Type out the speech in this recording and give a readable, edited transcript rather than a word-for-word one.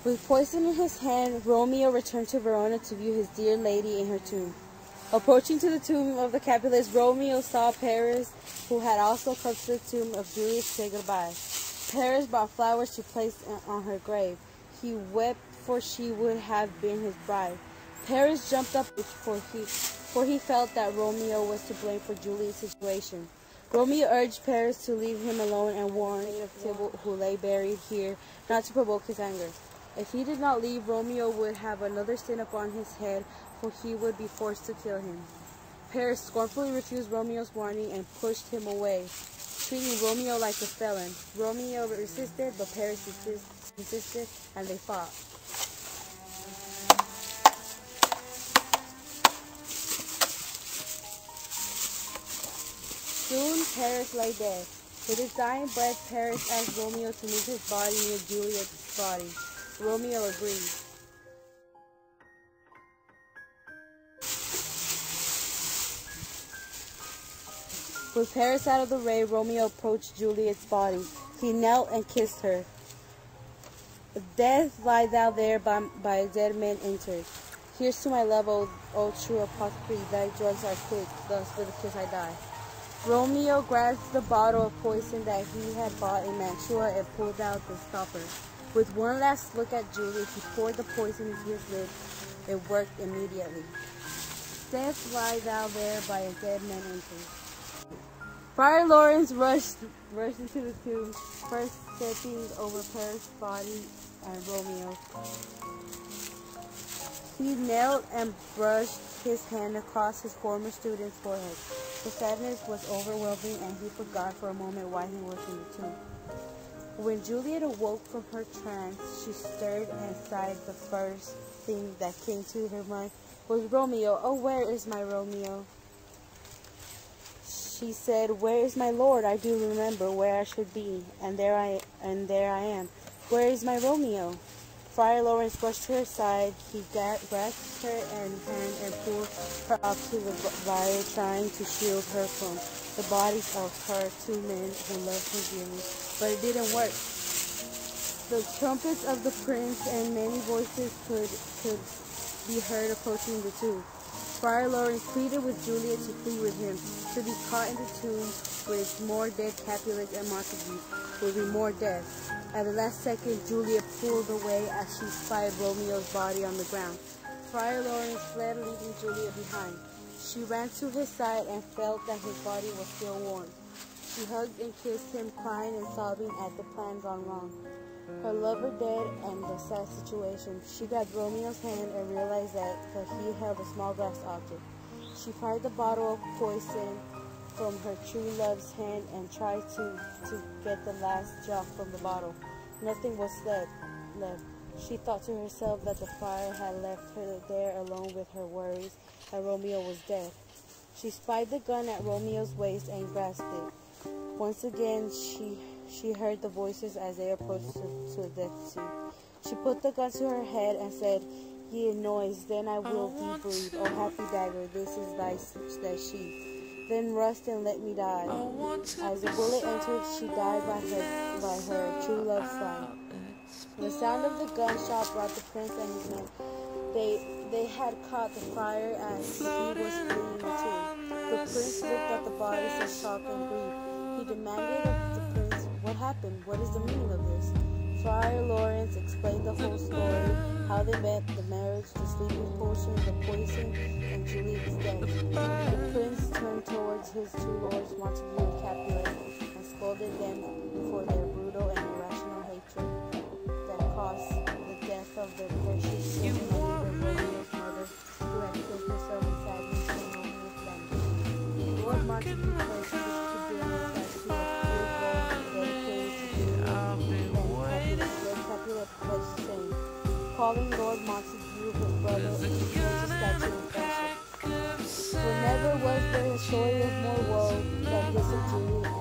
With poison in his hand, Romeo returned to Verona to view his dear lady in her tomb. Approaching to the tomb of the Capulets, Romeo saw Paris, who had also come to the tomb of Juliet to say goodbye. Paris brought flowers to place on her grave. He wept, for she would have been his bride. Paris jumped up for he felt that Romeo was to blame for Juliet's situation. Romeo urged Paris to leave him alone and warned Tybalt, who lay buried here, not to provoke his anger. If he did not leave, Romeo would have another sin upon his head, for he would be forced to kill him. Paris scornfully refused Romeo's warning and pushed him away, treating Romeo like a felon. Romeo resisted, but Paris insisted, and they fought. Soon Paris lay dead. With his dying breath, Paris asked Romeo to move his body near Juliet's body. Romeo agreed. With Paris out of the way, Romeo approached Juliet's body. He knelt and kissed her. Death, lie thou there by a dead man entered. Here's to my love, O true apothecary, thy drugs are quick, thus with a kiss I die. Romeo grasped the bottle of poison that he had bought in Mantua and pulled out the stopper. With one last look at Juliet, he poured the poison into his lips. It worked immediately. Death, lie thou there by a dead man entered. Friar Lawrence rushed into the tomb, first stepping over Paris' body and Romeo. He knelt and brushed his hand across his former student's forehead. The sadness was overwhelming, and he forgot for a moment why he was in the tomb. When Juliet awoke from her trance, she stirred and sighed. The first thing that came to her mind was Romeo. Oh, where is my Romeo? She said, where is my lord? I do remember where I should be, and there I am. Where is my Romeo? Friar Lawrence rushed to her side. He grasped her hand and pulled her up to the fire, trying to shield her from the bodies of her two men who loved her dearly. But it didn't work. The trumpets of the prince and many voices could be heard approaching the tomb. Friar Lawrence pleaded with Juliet to flee with him. To be caught in the tomb with more dead Capulets and Montagues would be more death. At the last second, Juliet pulled away as she spied Romeo's body on the ground. Friar Lawrence fled, leaving Juliet behind. She ran to his side and felt that his body was still warm. She hugged and kissed him, crying and sobbing at the plan gone wrong. Her lover dead and the sad situation. She grabbed Romeo's hand and realized that he held a small glass object. She pried the bottle of poison from her true love's hand and tried to get the last drop from the bottle. Nothing was left. She thought to herself that the friar had left her there alone with her worries, and Romeo was dead. She spied the gun at Romeo's waist and grasped it. Once again, she heard the voices as they approached to the death scene. She put the gun to her head and said, Ye noise, then I will thee breathe. O happy dagger, this is thy sheath. Then rust and let me die. As the bullet entered, she died by her true love's side. The sound of the gunshot brought the prince and his men. They had caught the friar as he was fleeing the tomb. The prince looked at the bodies in shock and grief. He demanded of the prince, what happened? What is the meaning of this? Friar Lawrence explained the whole story, how they met, the marriage, the sleeping potion, the poison, and Juliet's death. The prince turned towards his two lords, Montague and Capulet, and scolded them for their brutal and irrational hatred that caused the death of their precious children and Romeo's mother, who had killed herself in sadness and Romeo's family. Lord Montague placed his forgiveness as to a pure dedicated to Juliet, and Capulet pledged the same. Calling Lord Montague his brother, and he forged a statue of friendship. For never was there a story of more woe than this of Juliet